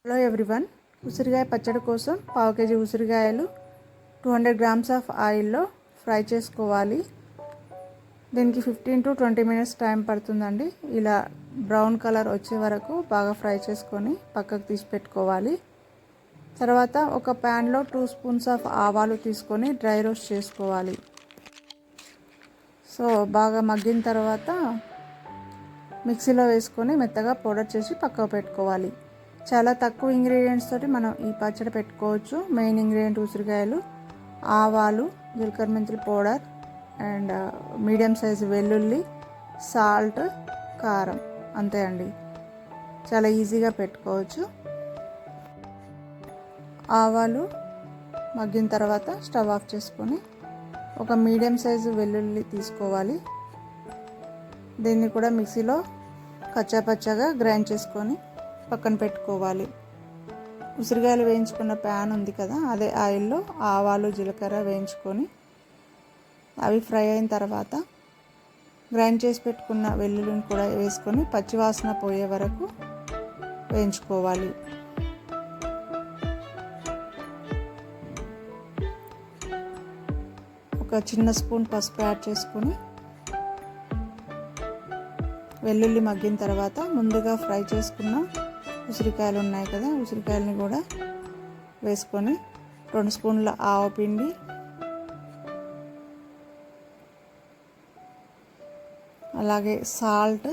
Hello everyone, ఉసిరికాయ పచ్చడి కోసం పావు కేజీ ఉసిరికాయలు 200 గ్రామ్స్ ఆఫ్ ఆయిల్లో ఫ్రై చేసుకోవాలి. దీనికి 15 to 20 మినిట్స్ టైం పడుతుందండి. ఇలా బ్రౌన్ కలర్ వచ్చే వరకు బాగా ఫ్రై చేసుకొని పక్కకు తీసి పెట్టుకోవాలి. తర్వాత ఒక ప్యాన్లో 2 స్పూన్స్ ఆఫ్ ఆవాలు తీసుకొని డ్రై రోస్ట్ చేసుకోవాలి. సో బాగా మగ్గిన తర్వాత మిక్సీలో వేసుకొని మెత్తగా పౌడర్ చేసి పక్కకు పెట్టుకోవాలి. చాలా తక్కువ ఇంగ్రీడియంట్స్ తోటి మనం ఈ పచ్చడి పెట్టుకోవచ్చు. మెయిన్ ఇంగ్రీడియంట్ ఉసిరికాయలు, ఆవాలు, జీలకర్ర మెంతుల పౌడర్ అండ్ మీడియం సైజు వెల్లుల్లి, సాల్ట్, కారం, అంతే అండి. చాలా ఈజీగా పెట్టుకోవచ్చు. ఆవాలు మగ్గిన తర్వాత స్టవ్ ఆఫ్ చేసుకొని ఒక మీడియం సైజు వెల్లుల్లి తీసుకోవాలి. దీన్ని కూడా మిక్సీలో కచ్చాపచ్చాగా గ్రైండ్ చేసుకొని పక్కన పెట్టుకోవాలి. ఉసిరికాయలు వేయించుకున్న ప్యాన్ ఉంది కదా, అదే ఆయిల్లో ఆవాలు, జీలకర్ర వేయించుకొని అవి ఫ్రై అయిన తర్వాత గ్రైండ్ చేసి పెట్టుకున్న వెల్లుల్లిని కూడా వేసుకొని పచ్చివాసన పోయే వరకు వేయించుకోవాలి. ఒక చిన్న స్పూన్ పసుపు యాడ్ చేసుకొని వెల్లుల్లి మగ్గిన తర్వాత ముందుగా ఫ్రై చేసుకున్న ఉసిరికాయలు ఉన్నాయి కదా, ఉసిరికాయలని కూడా వేసుకొని 2 స్పూన్ల ఆవపిండి, అలాగే సాల్ట్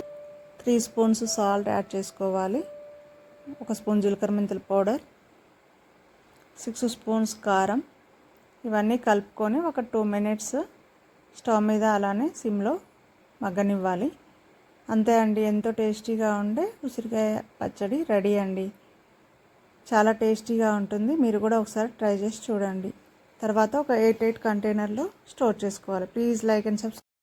3 స్పూన్స్ సాల్ట్ యాడ్ చేసుకోవాలి. 1 స్పూన్ జీలకర్ర మెంతుల పౌడర్, 6 స్పూన్స్ కారం, ఇవన్నీ కలుపుకొని ఒక 2 మినిట్స్ స్టవ్ మీద అలానే సిమ్లో మగ్గనివ్వాలి. అంతే అండి, ఎంతో టేస్టీగా ఉండే ఉసిరికాయ పచ్చడి రెడీ అండి. చాలా టేస్టీగా ఉంటుంది. మీరు కూడా ఒకసారి ట్రై చేసి చూడండి. తర్వాత ఒక 8 కంటైనర్లో స్టోర్ చేసుకోవాలి. Please like and subscribe.